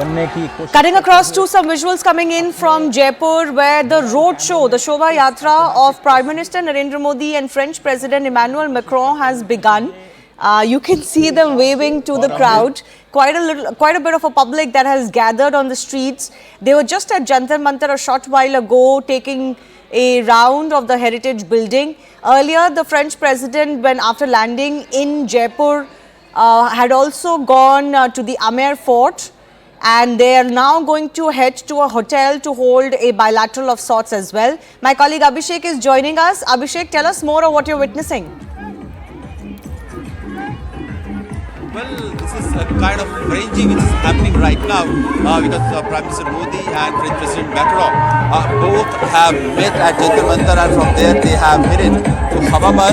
Cutting across to some visuals coming in from Jaipur, where the roadshow, the Shobha Yatra of Prime Minister Narendra Modi and French President Emmanuel Macron has begun. You can see them waving to the crowd. Quite a bit of a public that has gathered on the streets. They were just at Jantar Mantar a short while ago, taking a round of the heritage building. Earlier, the French President, when after landing in Jaipur, had also gone to the Amer Fort. And they are now going to head to a hotel to hold a bilateral of sorts as well. My colleague Abhishek is joining us. Abhishek, tell us more of what you're witnessing. Well, this is a kind of frenzy which is happening right now because Prime Minister Modi and French President Macron both have met at Jantar Mantar, and from there they have headed to Hawa.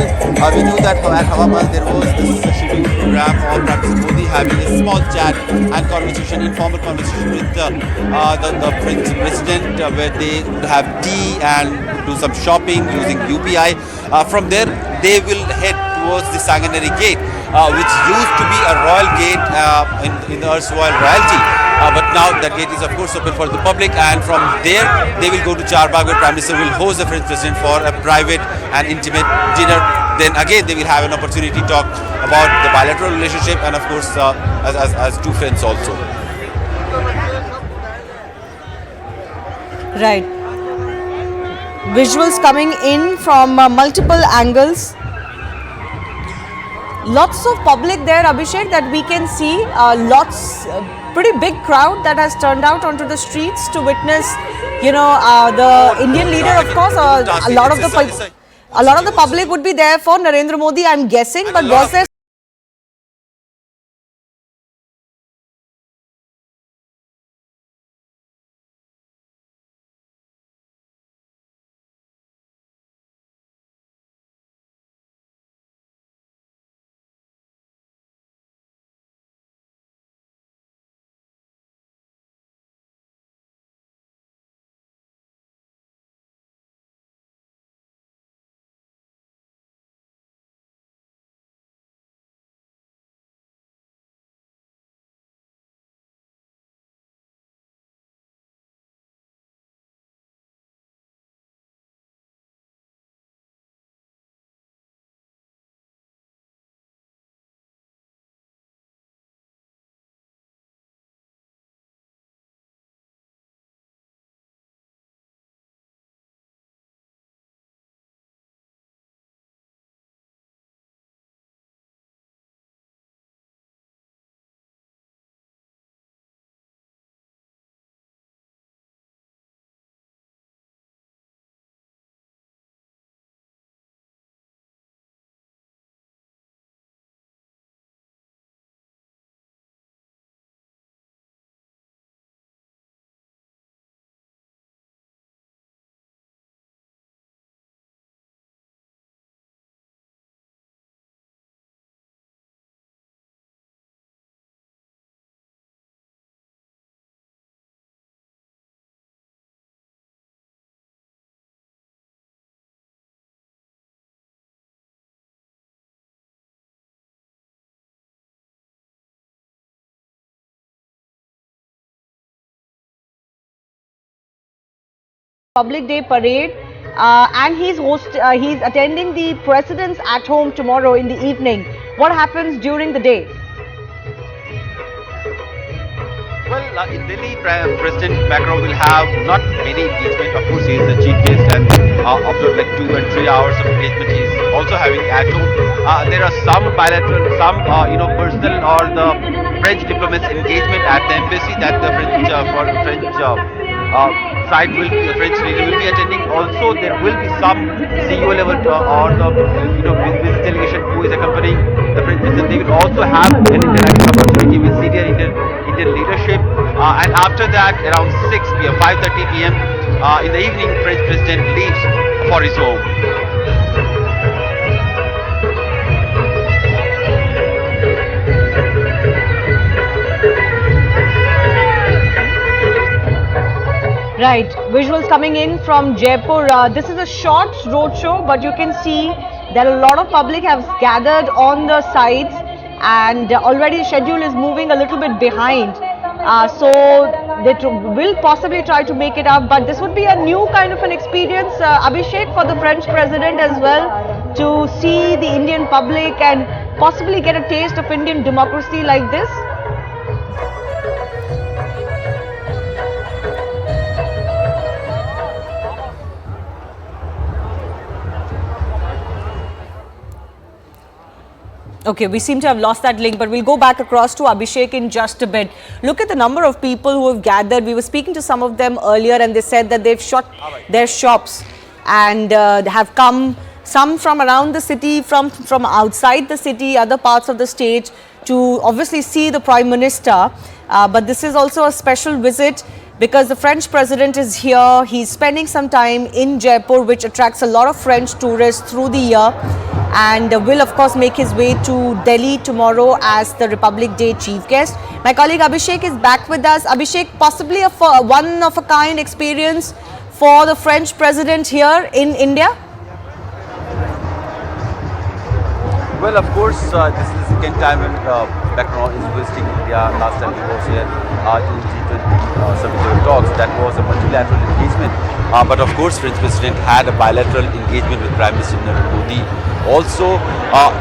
We knew that at Hawa there was this shooting program of Prime Minister Modi having a small chat and conversation, informal conversation with the French President where they would have tea and do some shopping using UPI. From there they will head towards the Sanganeri gate, which used to be a royal gate in the erstwhile royalty. But now that gate is of course open for the public, and from there they will go to Charbagh, where Prime Minister will host the French President for a private and intimate dinner. Then again they will have an opportunity to talk about the bilateral relationship and of course as two friends also. Right. Visuals coming in from multiple angles. Lots of public there, Abhishek, that we can see. Pretty big crowd that has turned out onto the streets to witness, the Indian leader. Of course, a lot of the public would be there for Narendra Modi, I'm guessing. But was there Public Day parade, and he's attending the President's at home tomorrow in the evening. What happens during the day? Well, in Delhi, President Macron will have not many engagement. Of course, he is the chief guest, and after like 2 and 3 hours of engagement, he is also having at home. There are some bilateral, some personal or the French diplomats engagement at the embassy that the French side will be, the French leader will be attending. Also, there will be some CEO level or the business delegation who is accompanying the French president. They will also have an interactive opportunity with senior Indian leadership. And after that, around 6 p.m., 5:30 p.m. In the evening, French president leaves for his home. Right, visuals coming in from Jaipur. This is a short roadshow, but you can see that a lot of public have gathered on the sides, and already the schedule is moving a little bit behind. So they will possibly try to make it up, but this would be a new kind of an experience, Abhishek, for the French president as well, to see the Indian public and possibly get a taste of Indian democracy like this. Okay, we seem to have lost that link, but we'll go back across to Abhishek in just a bit. Look at the number of people who have gathered. We were speaking to some of them earlier and they said that they've shut their shops and have come, some from around the city, from outside the city, other parts of the state, to obviously see the Prime Minister. But this is also a special visit because the French president is here. He's spending some time in Jaipur, which attracts a lot of French tourists through the year, and will of course make his way to Delhi tomorrow as the Republic Day chief guest. My colleague Abhishek is back with us. Abhishek, possibly a one of a kind experience for the French president here in India? Well, of course, this is the second time when Macron is visiting India. Last time he was here in G20 summit talks. That was a multilateral engagement. But of course, French president had a bilateral engagement with Prime Minister Narendra Modi. Also,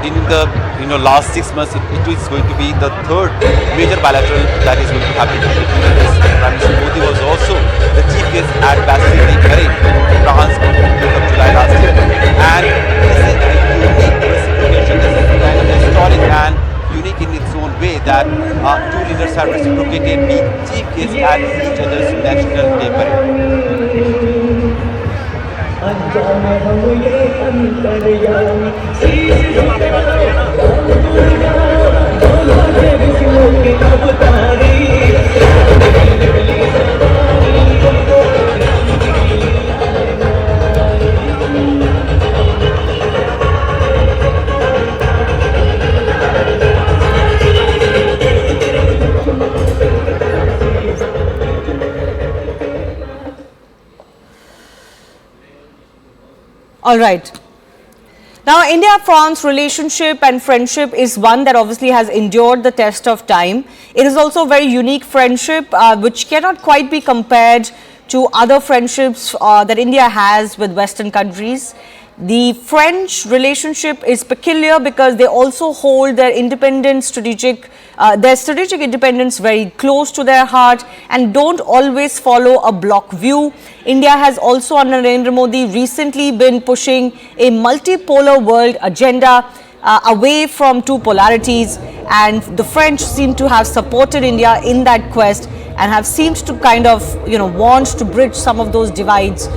in the last 6 months, it is going to be the third major bilateral that is going to happen. Prime Minister Modi was also the chief guest at Bastille Day Parade in France on 5th of July last year. And this is a unique reciprocation. This is kind of historic and unique in its own way that two leaders have reciprocated being chief guests at each other's national day parade. All right. Now, India-France relationship and friendship is one that obviously has endured the test of time. It is also a very unique friendship which cannot quite be compared to other friendships that India has with Western countries. The French relationship is peculiar because they also hold their strategic independence very close to their heart and don't always follow a bloc view. India has also under Narendra Modi recently been pushing a multipolar world agenda away from two polarities, and the French seem to have supported India in that quest and have seemed to kind of want to bridge some of those divides.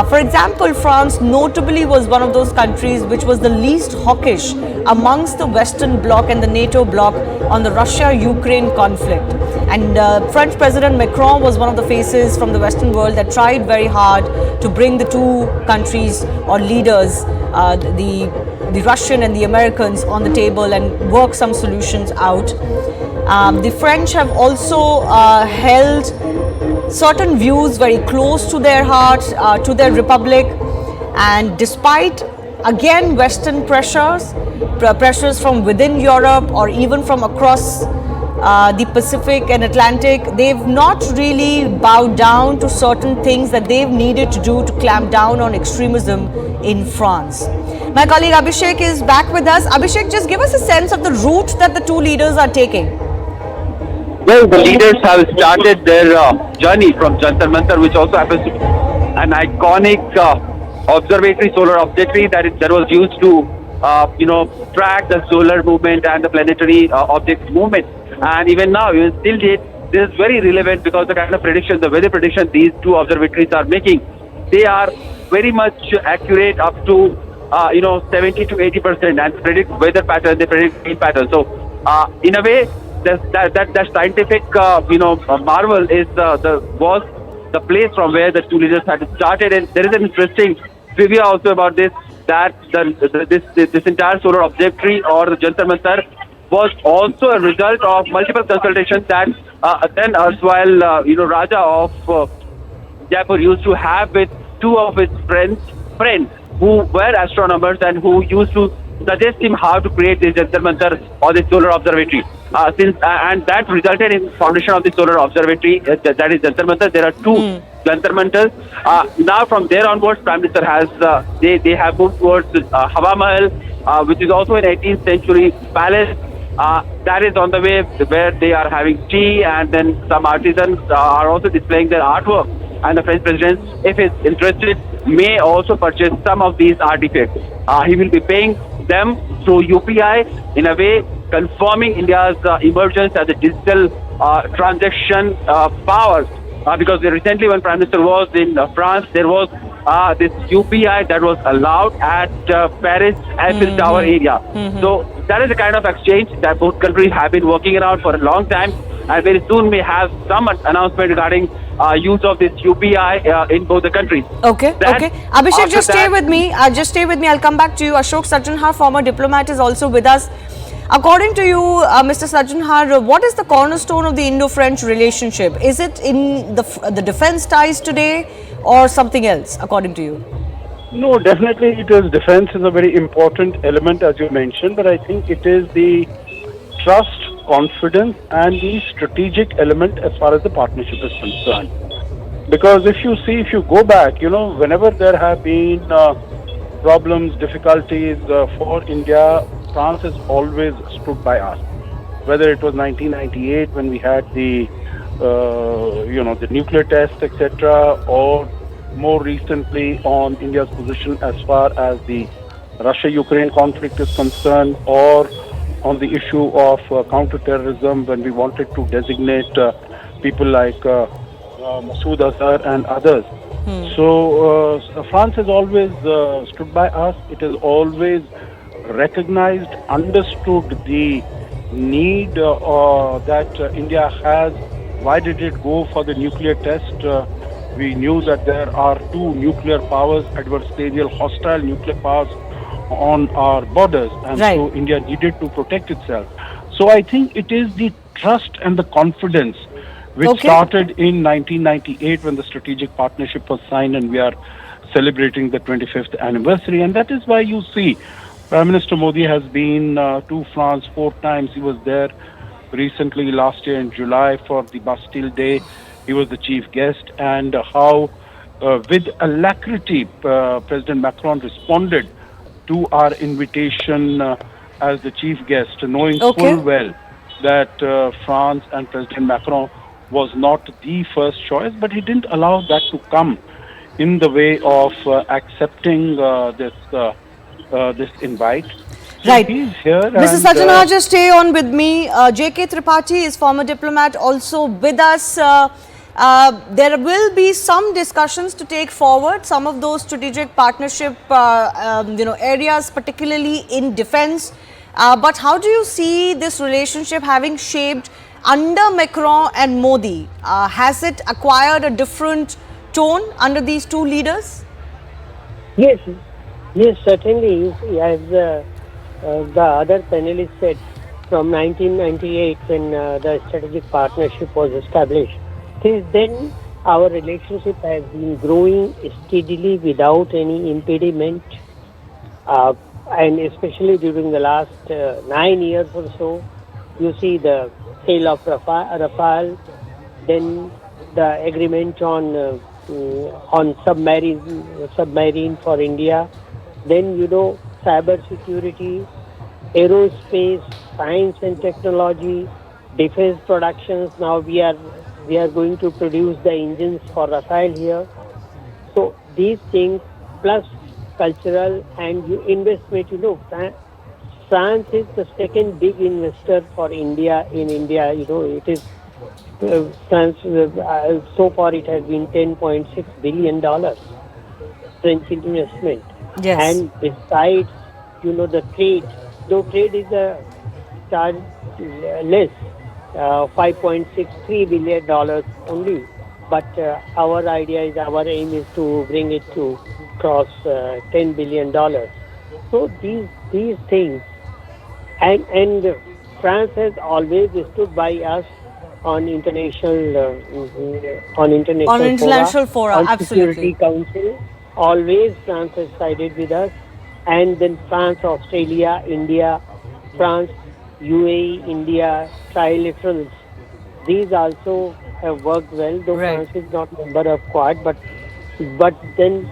For example, France notably was one of those countries which was the least hawkish amongst the Western bloc and the NATO bloc on the Russia-Ukraine conflict. And French President Macron was one of the faces from the Western world that tried very hard to bring the two countries or leaders, the Russian and the Americans, on the table and work some solutions out. The French have also held certain views very close to their heart, to their republic, and despite again Western pressures from within Europe or even from across the Pacific and Atlantic, they've not really bowed down to certain things that they've needed to do to clamp down on extremism in France. My colleague Abhishek is back with us. Abhishek, just give us a sense of the route that the two leaders are taking. Well, the leaders have started their journey from Jantar Mantar, which also happens to be an iconic observatory, solar observatory that was used to, track the solar movement and the planetary object movement. And even now, even still date, this is very relevant because the kind of prediction, the weather prediction these two observatories are making, they are very much accurate up to 70 to 80%, and predict weather pattern, they predict rain pattern. So, in a way, that scientific marvel is was the place from where the two leaders had started. And there is an interesting trivia also about this, that this entire solar observatory or the Jantar Mantar was also a result of multiple consultations that then erstwhile Raja of Jaipur used to have with two of his friends who were astronomers and who used to suggest him how to create this Jantar Mantar or this solar observatory. And that resulted in foundation of the solar observatory. That is Jantar Mantar. There are two Jantar Mantars. Now from there onwards, Prime Minister has they have moved towards Hawa Mahal, which is also an 18th century palace. That is on the way where they are having tea, and then some artisans are also displaying their artwork. And the French president, if he's interested, may also purchase some of these artifacts. He will be paying them through UPI, in a way confirming India's emergence as a digital transaction power. Because recently when Prime Minister was in France, there was this UPI that was allowed at Paris Eiffel Tower area. So that is the kind of exchange that both countries have been working around for a long time, and very soon may have some announcement regarding use of this UPI in both the countries. Okay. Abhishek, just stay with me. Just stay with me. I'll come back to you. Ashok Sajjanhar, former diplomat, is also with us. According to you, Mr. Sajjanhar, what is the cornerstone of the Indo-French relationship? Is it in the defense ties today or something else, according to you? No, definitely it is. Defense is a very important element, as you mentioned, but I think it is the trust, confidence and the strategic element as far as the partnership is concerned. Because if you go back, whenever there have been problems, difficulties for India, France has always stood by us. Whether it was 1998 when we had the nuclear test, etc., or more recently on India's position as far as the Russia-Ukraine conflict is concerned, or on the issue of counter-terrorism when we wanted to designate people like Masood Azhar and others. So France has always stood by us. It has always recognized, understood the need that India has. Why did it go for the nuclear test? We knew that there are two nuclear powers, adversarial, hostile nuclear powers on our borders, and so India needed to protect itself. So I think it is the trust and the confidence which started in 1998 when the strategic partnership was signed, and we are celebrating the 25th anniversary. And that is why you see Prime Minister Modi has been to France 4 times. He was there recently last year in July for the Bastille Day. He was the chief guest, and how with alacrity President Macron responded to our invitation as the chief guest, knowing full well that France and President Macron was not the first choice, but he didn't allow that to come in the way of accepting this invite. So right. He's here. Mr. Sajjanhar, just stay on with me. J.K. Tripathi is former diplomat, also with us. There will be some discussions to take forward, some of those strategic partnership areas, particularly in defense. But how do you see this relationship having shaped under Macron and Modi? Has it acquired a different tone under these two leaders? Yes, certainly. As the other panelists said, from 1998 when the strategic partnership was established, since then our relationship has been growing steadily without any impediment, and especially during the last 9 years or so. You see the sale of Rafale, then the agreement on submarine for India, then cyber security, aerospace, science and technology, defense productions. Now we are going to produce the engines for Rafale here. So these things plus cultural and investment. France is the second big investor for India in India. It is France. So far, it has been $10.6 billion French investment. Yes. And besides, the trade, though trade is a charge less, $5.63 billion only. But our aim is to bring it to cross $10 billion. So these things, and France has always stood by us on international fora, on absolutely. Security Council. Always France has sided with us. and then France, Australia, India, France, UAE, India, trilaterals. These also have worked well, though Right. France is not member of Quad, but then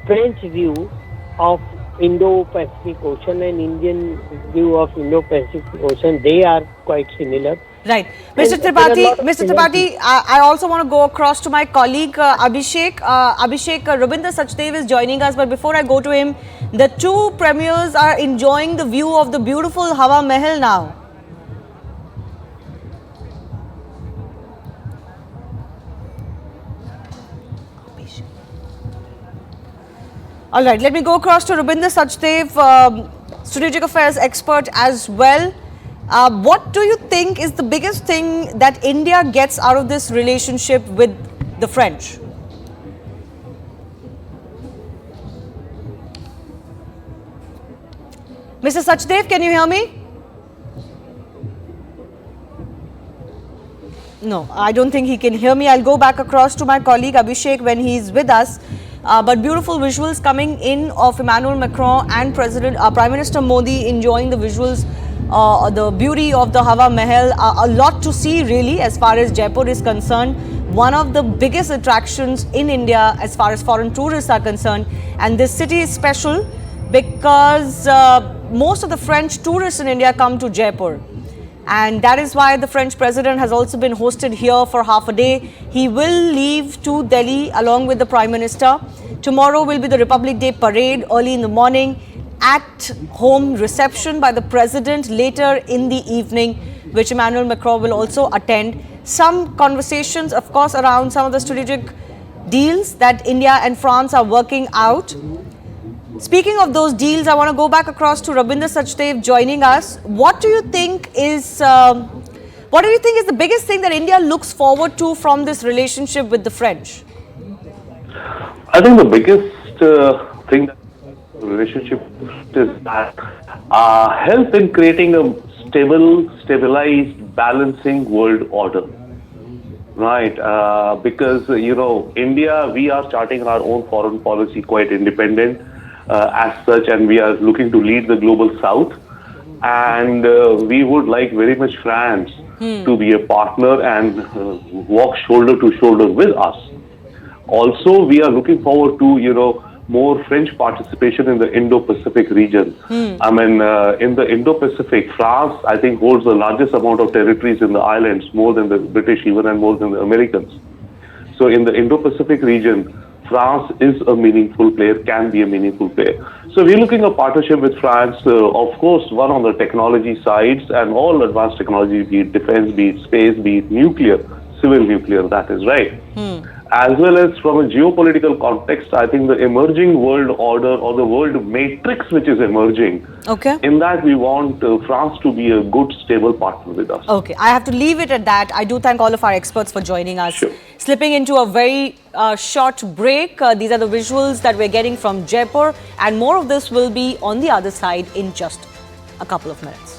French view of Indo-Pacific Ocean and Indian view of Indo-Pacific Ocean, they are quite similar. Right. And Mr. there are a Tripathi, lot of Mr. synergy. Tripathi, I also want to go across to my colleague Abhishek. Rabinder Sachdev is joining us, but before I go to him, the two premiers are enjoying the view of the beautiful Hawa Mahal now. All right, let me go across to Rabinder Sachdev, strategic affairs expert as well. What do you think is the biggest thing that India gets out of this relationship with the French? Mr. Sachdev, can you hear me? No, I don't think he can hear me. I'll go back across to my colleague Abhishek when he's with us. But beautiful visuals coming in of Emmanuel Macron and Prime Minister Modi enjoying the visuals, the beauty of the Hawa Mahal. A lot to see really as far as Jaipur is concerned. One of the biggest attractions in India as far as foreign tourists are concerned. And this city is special because most of the French tourists in India come to Jaipur. And that is why the French president has also been hosted here for half a day. He will leave to Delhi along with the Prime Minister. Tomorrow will be the Republic Day parade early in the morning, at home reception by the president later in the evening, which Emmanuel Macron will also attend. Some conversations, of course, around some of the strategic deals that India and France are working out. Speaking of those deals, I want to go back across to Rabinder Sachdev joining us. What do you think is the biggest thing that India looks forward to from this relationship with the French? I think the biggest thing that the relationship is that help in creating a stabilized, balancing world order. Right, because India, we are starting our own foreign policy quite independent. As such, and we are looking to lead the global south, and we would like very much France to be a partner and walk shoulder to shoulder with us. Also, we are looking forward to more French participation in the Indo-Pacific region. I mean, in the Indo-Pacific, France, I think, holds the largest amount of territories in the islands, more than the British even and more than the Americans. So in the Indo-Pacific region, France is a meaningful player, can be a meaningful player. So we're looking at a partnership with France, of course, one on the technology sides and all advanced technology, be it defense, be it space, be it nuclear, civil nuclear, that is right. As well as from a geopolitical context, I think the emerging world order or the world matrix which is emerging, in that we want France to be a good, stable partner with us. Okay, I have to leave it at that. I do thank all of our experts for joining us. Sure. Slipping into a very short break. These are the visuals that we're getting from Jaipur, and more of this will be on the other side in just a couple of minutes.